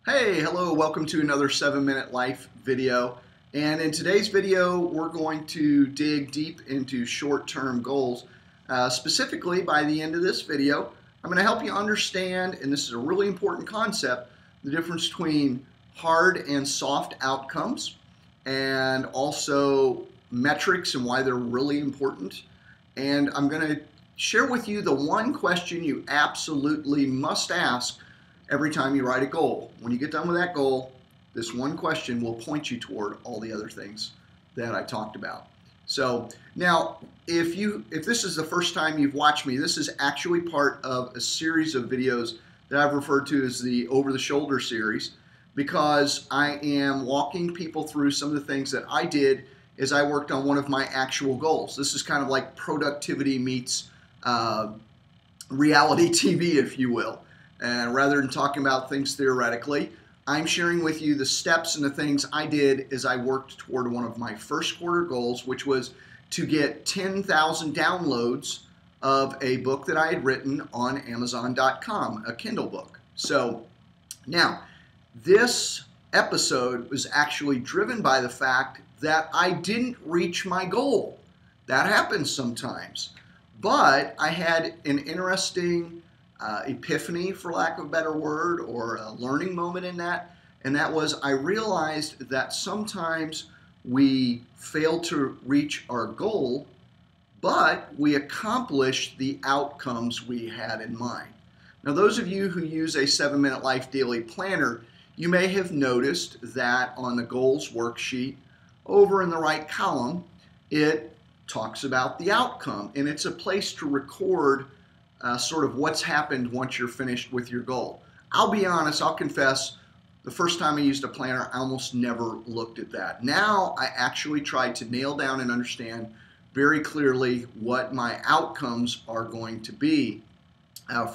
Hey, hello, welcome to another 7-Minute Life video. And in today's video, we're going to dig deep into short-term goals. Specifically, by the end of this video, I'm going to help you understand, and this is a really important concept, the difference between hard and soft outcomes, and also metrics and why they're really important. And I'm going to share with you the one question you absolutely must ask every time you write a goal. When you get done with that goal, this one question will point you toward all the other things that I talked about. So now, if this is the first time you've watched me, this is actually part of a series of videos that I've referred to as the Over the Shoulder series, because I am walking people through some of the things that I did as I worked on one of my actual goals. This is kind of like productivity meets reality TV, if you will. And rather than talking about things theoretically, I'm sharing with you the steps and the things I did as I worked toward one of my first quarter goals, which was to get 10,000 downloads of a book that I had written on Amazon.com, a Kindle book. So now, this episode was actually driven by the fact that I didn't reach my goal. That happens sometimes. But I had an interesting epiphany, for lack of a better word, or a learning moment in that, and that was I realized that sometimes we fail to reach our goal, but we accomplish the outcomes we had in mind. Now, those of you who use a 7-Minute Life daily planner, you may have noticed that on the goals worksheet over in the right column, it talks about the outcome, and it's a place to record sort of what's happened once you're finished with your goal. I'll be honest, I'll confess, the first time I used a planner, I almost never looked at that. Now I actually try to nail down and understand very clearly what my outcomes are going to be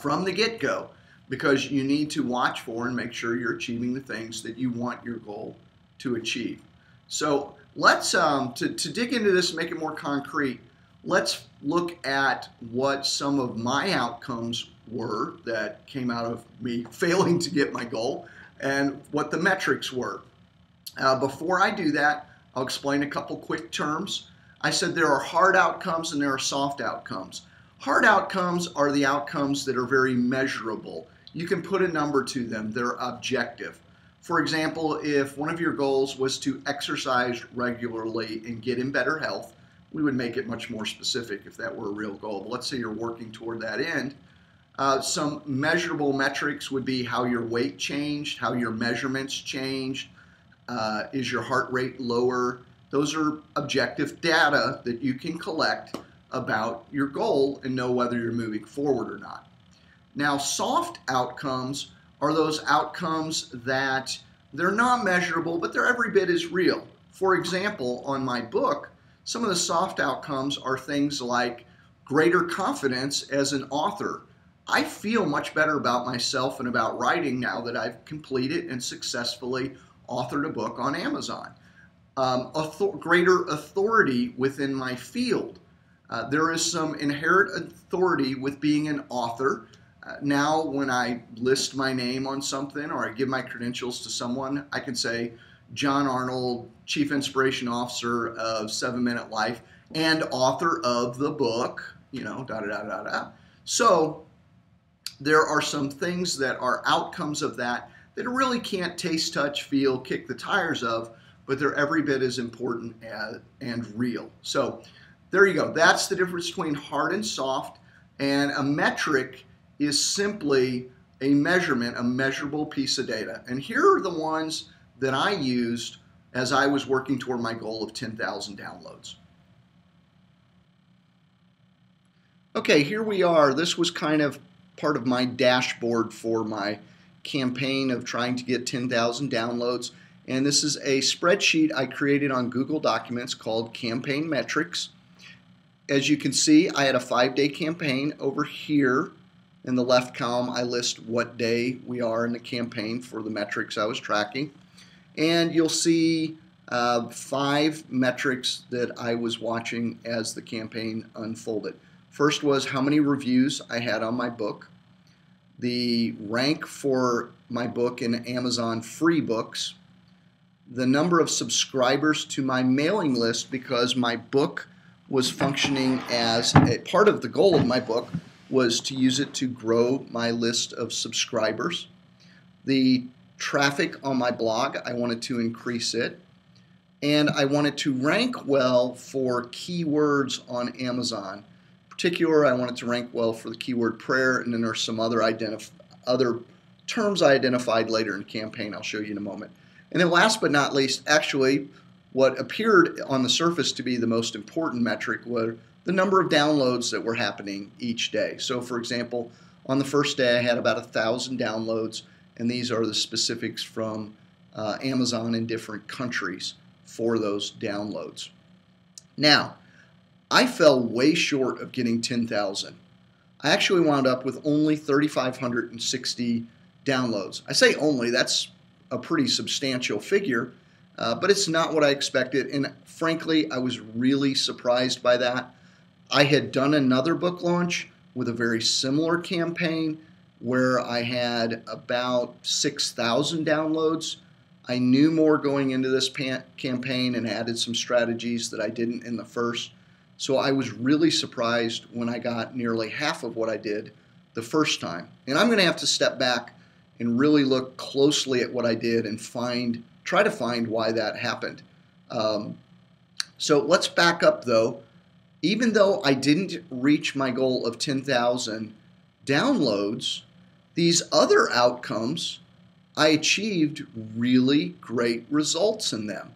from the get-go, because you need to watch for and make sure you're achieving the things that you want your goal to achieve. So let's, to dig into this and make it more concrete, let's look at what some of my outcomes were that came out of me failing to get my goal and what the metrics were. Before I do that, I'll explain a couple quick terms. I said there are hard outcomes and there are soft outcomes. Hard outcomes are the outcomes that are very measurable. You can put a number to them. They're objective. For example, if one of your goals was to exercise regularly and get in better health, we would make it much more specific if that were a real goal. But let's say you're working toward that end. Some measurable metrics would be how your weight changed, how your measurements changed, is your heart rate lower. Those are objective data that you can collect about your goal and know whether you're moving forward or not. Now, soft outcomes are those outcomes that they're not measurable, but they're every bit as real. For example, on my book, some of the soft outcomes are things like greater confidence as an author. I feel much better about myself and about writing now that I've completed and successfully authored a book on Amazon. Greater authority within my field. There is some inherent authority with being an author. Now, when I list my name on something or I give my credentials to someone, I can say, John Arnold, Chief Inspiration Officer of 7-Minute Life and author of the book, you know, So there are some things that are outcomes of that that I really can't taste, touch, feel, kick the tires of, but they're every bit as important and real. So there you go. That's the difference between hard and soft. And a metric is simply a measurement, a measurable piece of data. And here are the ones that I used as I was working toward my goal of 10,000 downloads. Okay, here we are. This was kind of part of my dashboard for my campaign of trying to get 10,000 downloads. And this is a spreadsheet I created on Google Documents called Campaign Metrics. As you can see, I had a 5-day campaign. Over here in the left column, I list what day we are in the campaign for the metrics I was tracking. And you'll see 5 metrics that I was watching as the campaign unfolded. First was how many reviews I had on my book. the rank for my book in Amazon free books, the number of subscribers to my mailing list, because my book was functioning as a part of the goal of my book was to use it to grow my list of subscribers. The traffic on my blog, I wanted to increase it. And I wanted to rank well for keywords on Amazon. In particular, I wanted to rank well for the keyword prayer, and then there's some other terms I identified later in the campaign I'll show you in a moment. And then last but not least, actually, what appeared on the surface to be the most important metric was the number of downloads that were happening each day. So for example, on the first day I had about 1,000 downloads, and these are the specifics from Amazon in different countries for those downloads. Now, I fell way short of getting 10,000. I actually wound up with only 3,560 downloads. I say only, that's a pretty substantial figure, but it's not what I expected, and frankly, I was really surprised by that. I had done another book launch with a very similar campaign where I had about 6,000 downloads. I knew more going into this campaign and added some strategies that I didn't in the first. So I was really surprised when I got nearly half of what I did the first time. And I'm going to have to step back and really look closely at what I did and try to find why that happened. So let's back up though. Even though I didn't reach my goal of 10,000 downloads, these other outcomes, I achieved really great results in them.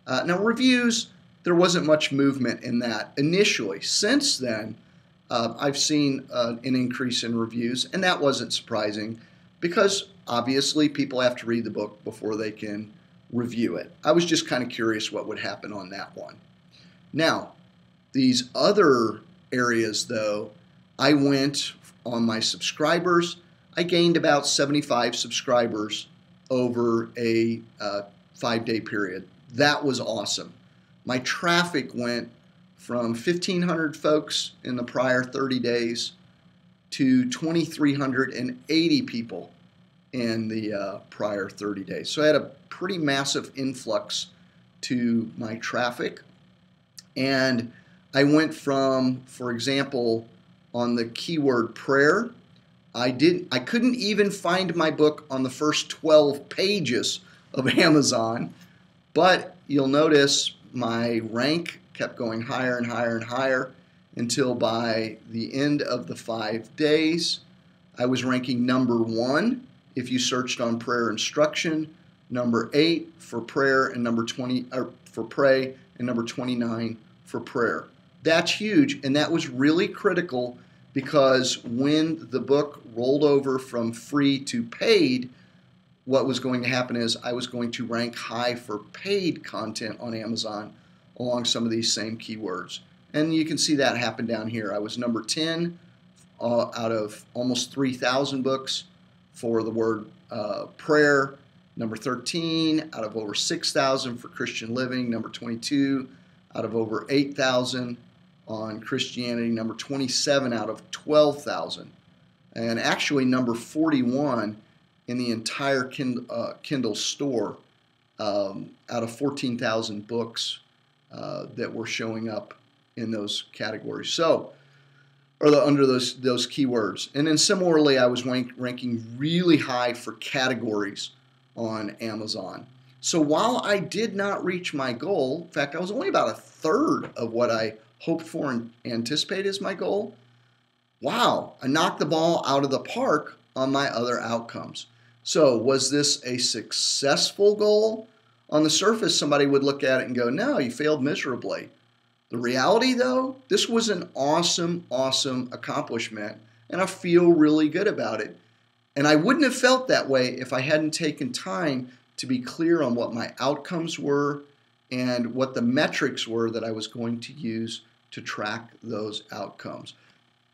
Now reviews, there wasn't much movement in that initially. Since then, I've seen an increase in reviews, and that wasn't surprising because obviously people have to read the book before they can review it. I was just kind of curious what would happen on that one. Now, these other areas though, I went on my subscribers. I gained about 75 subscribers over a 5-day period. That was awesome. My traffic went from 1,500 folks in the prior 30 days to 2,380 people in the prior 30 days. So I had a pretty massive influx to my traffic. And I went from, for example, on the keyword prayer, I couldn't even find my book on the first 12 pages of Amazon, but you'll notice my rank kept going higher and higher and higher until by the end of the 5 days, I was ranking number 1 if you searched on prayer instruction, number 8 for prayer, and number 20 for pray, and number 29 for prayer. That's huge, and that was really critical because when the book rolled over from free to paid, what was going to happen is I was going to rank high for paid content on Amazon along some of these same keywords. And you can see that happen down here. I was number 10 out of almost 3,000 books for the word prayer, number 13 out of over 6,000 for Christian living, number 22 out of over 8,000 on Christianity, number 27 out of 12,000, and actually number 41 in the entire Kindle store out of 14,000 books that were showing up in those categories. So, or under those keywords. And then similarly, I was ranking really high for categories on Amazon. So while I did not reach my goal, in fact, I was only about 1/3 of what I hoped for and anticipated as my goal. Wow, I knocked the ball out of the park on my other outcomes. So was this a successful goal? On the surface, somebody would look at it and go, no, you failed miserably. The reality though, this was an awesome, awesome accomplishment, and I feel really good about it. And I wouldn't have felt that way if I hadn't taken time to be clear on what my outcomes were and what the metrics were that I was going to use to track those outcomes.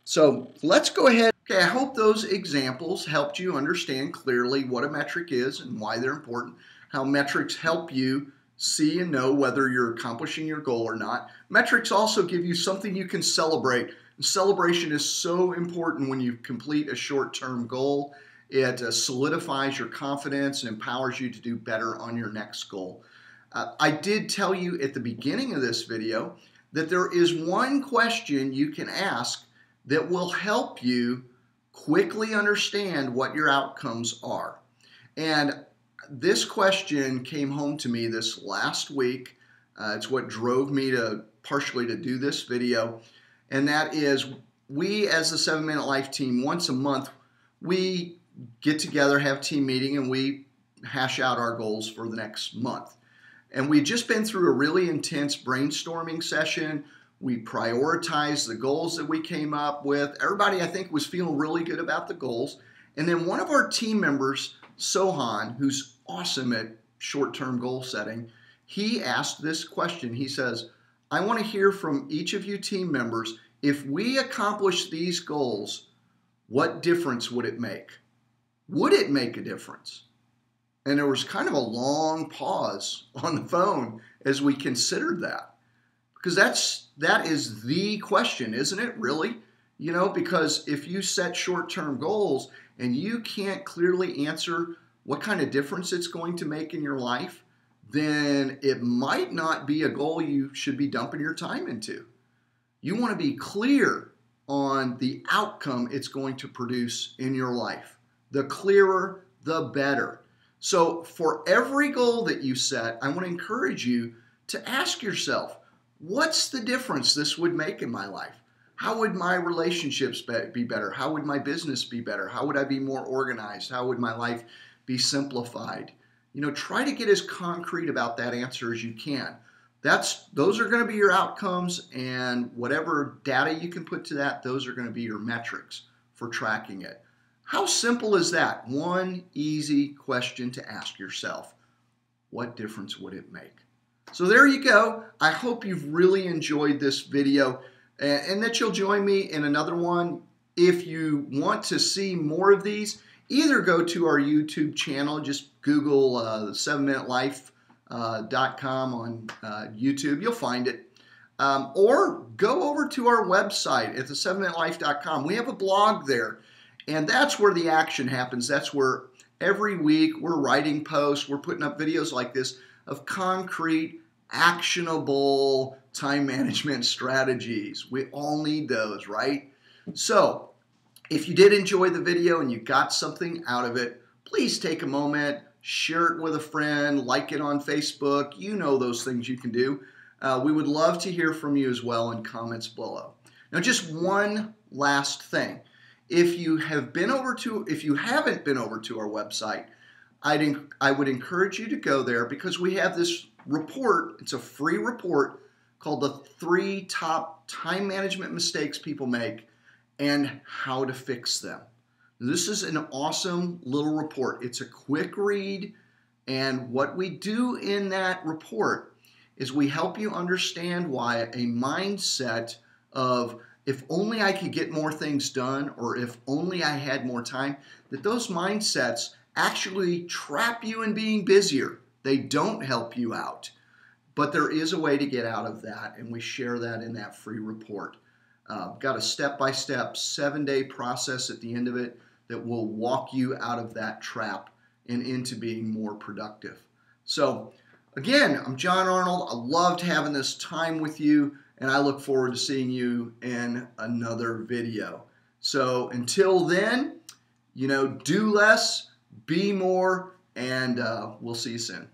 So let's go ahead. Okay, I hope those examples helped you understand clearly what a metric is and why they're important, how metrics help you see and know whether you're accomplishing your goal or not. Metrics also give you something you can celebrate. Celebration is so important when you complete a short-term goal. It solidifies your confidence and empowers you to do better on your next goal. I did tell you at the beginning of this video that there is one question you can ask that will help you quickly understand what your outcomes are. And this question came home to me this last week. It's what drove me partially to do this video. And that is, we as the 7-Minute Life team, once a month, we get together, have team meeting, and we hash out our goals for the next month. And we've just been through a really intense brainstorming session. We prioritized the goals that we came up with. Everybody, I think, was feeling really good about the goals. And then one of our team members, Sohan, who's awesome at short-term goal setting, he asked this question. He says, I want to hear from each of you team members, if we accomplish these goals, what difference would it make? Would it make a difference? And there was kind of a long pause on the phone as we considered that. Because that is the question, isn't it, really? You know, because if you set short-term goals and you can't clearly answer what kind of difference it's going to make in your life, then it might not be a goal you should be dumping your time into. You want to be clear on the outcome it's going to produce in your life. The clearer, the better. So for every goal that you set, I want to encourage you to ask yourself, what's the difference this would make in my life? How would my relationships be better? How would my business be better? How would I be more organized? How would my life be simplified? You know, try to get as concrete about that answer as you can. Those are going to be your outcomes, and whatever data you can put to that, those are going to be your metrics for tracking it. How simple is that? One easy question to ask yourself. What difference would it make? So there you go. I hope you've really enjoyed this video and that you'll join me in another one. If you want to see more of these, either go to our YouTube channel, just Google 7minutelife.com on YouTube, you'll find it. Or go over to our website at the7minutelife.com. We have a blog there, and that's where the action happens. That's where every week we're writing posts, we're putting up videos like this of concrete, actionable time management strategies. We all need those, right? So, if you did enjoy the video and you got something out of it, please take a moment, share it with a friend, like it on Facebook. You know those things you can do. We would love to hear from you as well in comments below. Now, just one last thing. If you haven't been over to our website, I would encourage you to go there, because we have this report. It's a free report called the 3 Top Time Management Mistakes People Make and How to Fix Them. This is an awesome little report. It's a quick read, and what we do in that report is we help you understand why a mindset of if only I could get more things done, or if only I had more time, that those mindsets actually trap you in being busier. They don't help you out. But there is a way to get out of that, and we share that in that free report. Got a step-by-step 7-day process at the end of it that will walk you out of that trap and into being more productive. So again, I'm John Arnold. I loved having this time with you, and I look forward to seeing you in another video. So until then, you know, do less, be more, and we'll see you soon.